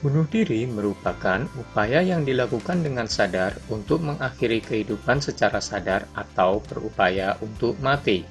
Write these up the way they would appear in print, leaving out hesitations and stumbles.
Bunuh diri merupakan upaya yang dilakukan dengan sadar untuk mengakhiri kehidupan secara sadar atau berupaya untuk mati.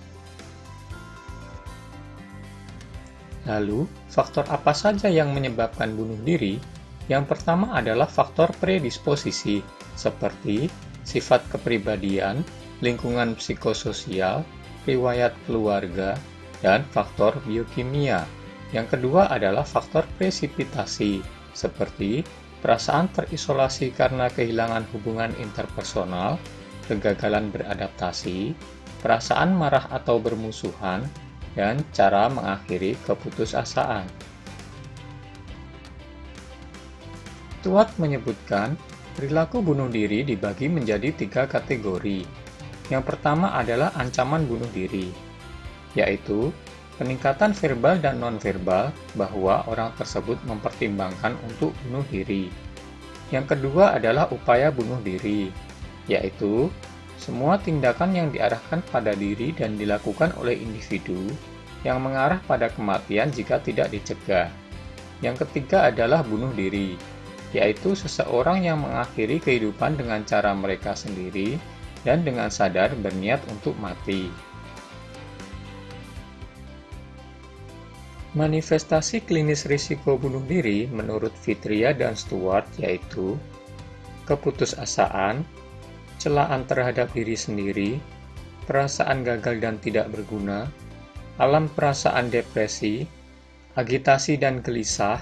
Lalu, faktor apa saja yang menyebabkan bunuh diri? Yang pertama adalah faktor predisposisi, seperti sifat kepribadian, lingkungan psikososial, riwayat keluarga, dan faktor biokimia. Yang kedua adalah faktor presipitasi, seperti perasaan terisolasi karena kehilangan hubungan interpersonal, kegagalan beradaptasi, perasaan marah atau bermusuhan, dan cara mengakhiri keputusasaan. Stuart menyebutkan, perilaku bunuh diri dibagi menjadi 3 kategori. Yang pertama adalah ancaman bunuh diri, yaitu peningkatan verbal dan nonverbal bahwa orang tersebut mempertimbangkan untuk bunuh diri. Yang kedua adalah upaya bunuh diri, yaitu semua tindakan yang diarahkan pada diri dan dilakukan oleh individu yang mengarah pada kematian jika tidak dicegah. Yang ketiga adalah bunuh diri, yaitu seseorang yang mengakhiri kehidupan dengan cara mereka sendiri dan dengan sadar berniat untuk mati. Manifestasi klinis risiko bunuh diri menurut Fitria dan Stuart yaitu keputusasaan, celaan terhadap diri sendiri, perasaan gagal dan tidak berguna, alam perasaan depresi, agitasi dan gelisah,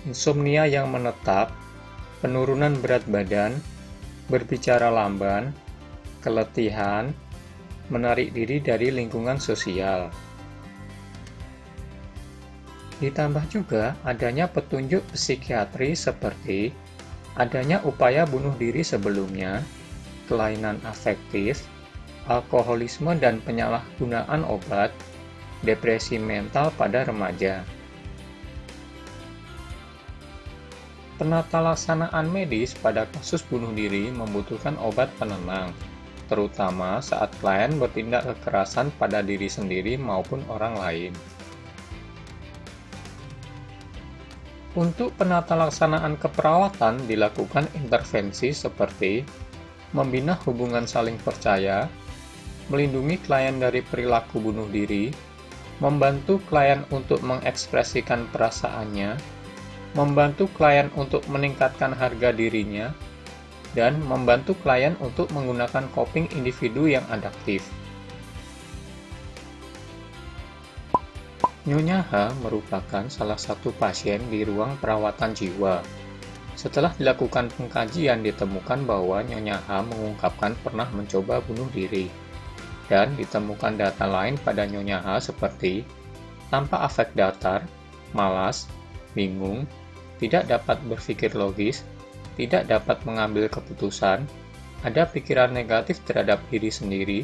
insomnia yang menetap, penurunan berat badan, berbicara lamban, keletihan, menarik diri dari lingkungan sosial. Ditambah juga adanya petunjuk psikiatri seperti adanya upaya bunuh diri sebelumnya, kelainan afektif, alkoholisme dan penyalahgunaan obat, depresi mental pada remaja. Penatalaksanaan medis pada kasus bunuh diri membutuhkan obat penenang, terutama saat klien bertindak kekerasan pada diri sendiri maupun orang lain. Untuk penatalaksanaan keperawatan dilakukan intervensi seperti membina hubungan saling percaya, melindungi klien dari perilaku bunuh diri, membantu klien untuk mengekspresikan perasaannya, membantu klien untuk meningkatkan harga dirinya, dan membantu klien untuk menggunakan coping individu yang adaptif. Nyonya H merupakan salah satu pasien di ruang perawatan jiwa. Setelah dilakukan pengkajian ditemukan bahwa Nyonya H mengungkapkan pernah mencoba bunuh diri. Dan ditemukan data lain pada Nyonya H seperti tanpa afek datar, malas, bingung, tidak dapat berpikir logis, tidak dapat mengambil keputusan, ada pikiran negatif terhadap diri sendiri,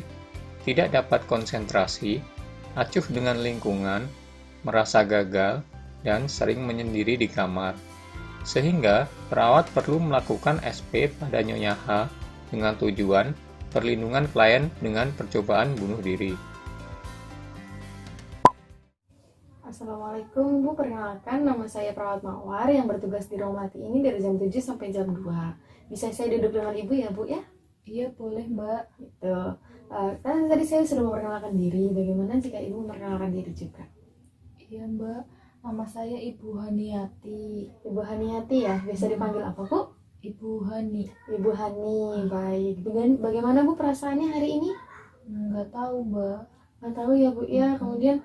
tidak dapat konsentrasi, acuh dengan lingkungan, merasa gagal, dan sering menyendiri di kamar. Sehingga perawat perlu melakukan SP pada Nyonya H dengan tujuan perlindungan klien dengan percobaan bunuh diri. Assalamualaikum Bu, perkenalkan nama saya Perawat Mawar yang bertugas di Ruang Mati ini dari jam 7 sampai jam 2. Bisa saya duduk dengan Ibu ya Bu ya? Iya boleh Mbak. Gitu. Kan tadi saya sudah memperkenalkan diri, bagaimana jika Ibu memperkenalkan diri juga? Iya Mbak, nama saya Ibu Haniati. Ibu Haniati ya, biasa dipanggil apa Bu? Ibu Hani. Ibu Hani, baik. Bagaimana Bu perasaannya hari ini? Nggak tahu Mbak. Nggak tahu ya Bu ya, kemudian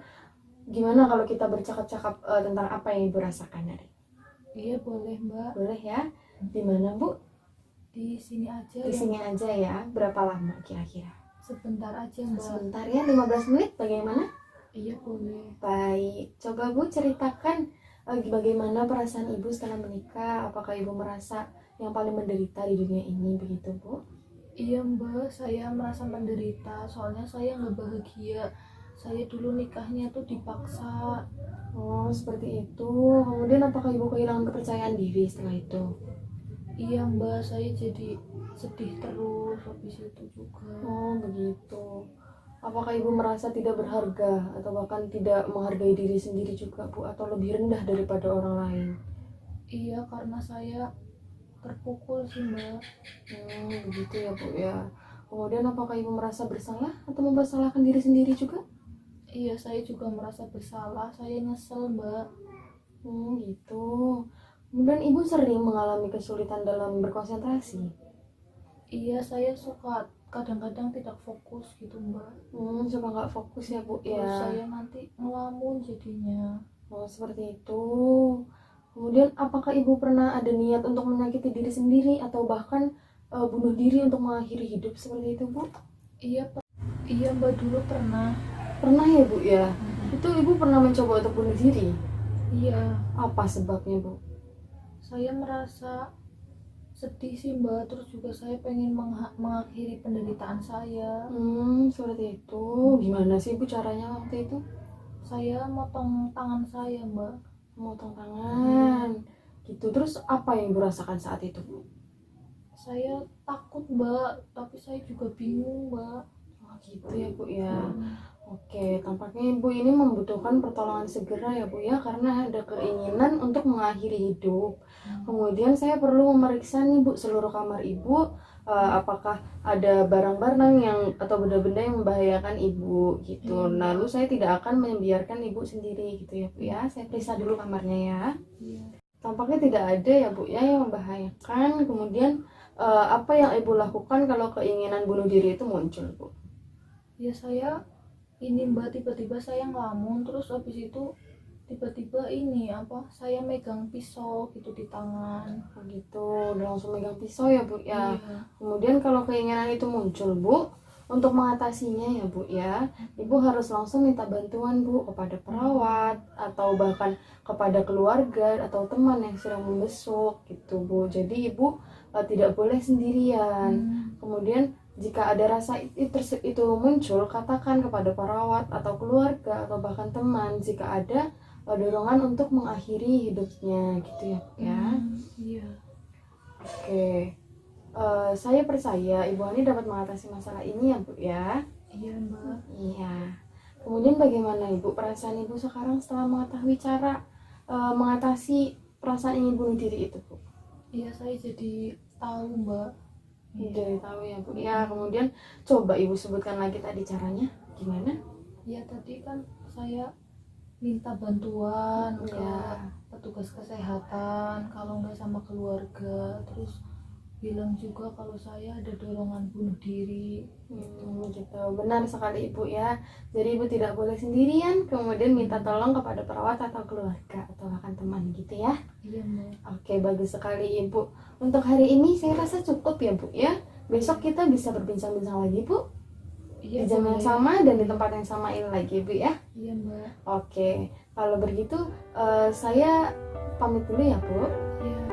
gimana kalau kita bercakap-cakap tentang apa yang Ibu rasakan hari? Iya boleh Mbak. Boleh ya? Di mana Bu? Di sini aja Di ya. sini aja ya. Berapa lama kira-kira? Sebentar aja Mbak. Sebentar ya, 15 menit bagaimana? Iya boleh. Baik, coba Bu ceritakan bagaimana perasaan Ibu setelah menikah. Apakah Ibu merasa yang paling menderita di dunia ini begitu Bu? Iya Mbak, saya merasa menderita soalnya saya nggak bahagia. Saya dulu nikahnya tuh dipaksa. Oh seperti itu. Kemudian apakah Ibu kehilangan kepercayaan diri setelah itu? Iya Mbak, saya jadi sedih terus habis itu juga. Oh begitu. Apakah Ibu merasa tidak berharga atau bahkan tidak menghargai diri sendiri juga Bu, atau lebih rendah daripada orang lain? Iya, karena saya terpukul sih mbak. Begitu ya Bu ya. Kemudian apakah ibu merasa bersalah atau mempersalahkan diri sendiri juga? Iya, saya juga merasa bersalah, saya nyesel mbak. Gitu. Kemudian ibu sering mengalami kesulitan dalam berkonsentrasi. Iya, saya suka kadang-kadang tidak fokus gitu mbak. Suka nggak fokus ya Bu ya. Terus saya nanti ngelamun jadinya. Oh, seperti itu. Kemudian apakah ibu pernah ada niat untuk menyakiti diri sendiri atau bahkan bunuh diri untuk mengakhiri hidup seperti itu Bu? Iya Pak. Iya mbak, dulu pernah. Pernah ya Bu ya? Itu ibu pernah mencoba untuk bunuh diri? Iya, Apa sebabnya Bu? saya merasa sedih sih mbak, terus juga saya pengen mengakhiri penderitaan saya. Seperti itu. Gimana sih Bu caranya waktu itu? Saya motong tangan saya mbak. Memotong tangan. Gitu. Terus apa yang ibu rasakan saat itu Bu? Saya takut mbak, tapi saya juga bingung mbak. Oh gitu ya Bu ya. Oke, tampaknya ibu ini membutuhkan pertolongan segera ya Bu ya, karena ada keinginan untuk mengakhiri hidup. Kemudian saya perlu memeriksa nih Bu seluruh kamar ibu, apakah ada barang-barang yang atau benda-benda yang membahayakan ibu gitu. Lalu saya tidak akan membiarkan ibu sendiri gitu ya Bu ya. Saya periksa dulu kamarnya ya. Iya. Tampaknya tidak ada ya Bu ya yang membahayakan. Kemudian apa yang ibu lakukan kalau keinginan bunuh diri itu muncul Bu? Ya saya ini mbak, tiba-tiba saya ngelamun, terus habis itu tiba-tiba ini apa, saya megang pisau gitu di tangan. Begitu, udah langsung megang pisau ya Bu ya. Iya. Kemudian kalau keinginan itu muncul Bu, untuk mengatasinya ya Bu ya, ibu harus langsung minta bantuan Bu kepada perawat atau bahkan kepada keluarga atau teman yang sedang membesuk gitu Bu. Jadi ibu tidak boleh sendirian. Kemudian jika ada rasa itu muncul, katakan kepada perawat atau keluarga atau bahkan teman jika ada dorongan untuk mengakhiri hidupnya gitu ya Bu ya. Iya. Oke. Saya percaya Ibu Ani dapat mengatasi masalah ini ya Bu ya. Iya mbak. Iya. Kemudian bagaimana Ibu perasaan Ibu sekarang setelah mengetahui cara mengatasi perasaan ingin bunuh diri itu Bu? Iya, saya jadi tahu mbak. Jadi tahu ya Bu. Ya, kemudian coba Ibu sebutkan lagi tadi caranya gimana? Ya tadi kan saya minta bantuan ke Ya. petugas kesehatan, kalau nggak sama keluarga, terus bilang juga kalau saya ada dorongan bunuh diri. Gitu. Benar sekali Ibu ya. Jadi Ibu tidak boleh sendirian, kemudian minta tolong kepada perawat atau keluarga atau bahkan teman gitu ya. Iya mbak. Oke, bagus sekali Ibu. Untuk hari ini saya rasa cukup ya Bu ya. Besok kita bisa berbincang-bincang lagi Bu. Iya, Di jam yang boleh. sama dan di tempat yang sama ini lagi Bu ya. Iya mbak. Oke, kalau begitu saya pamit dulu ya Bu. Iya.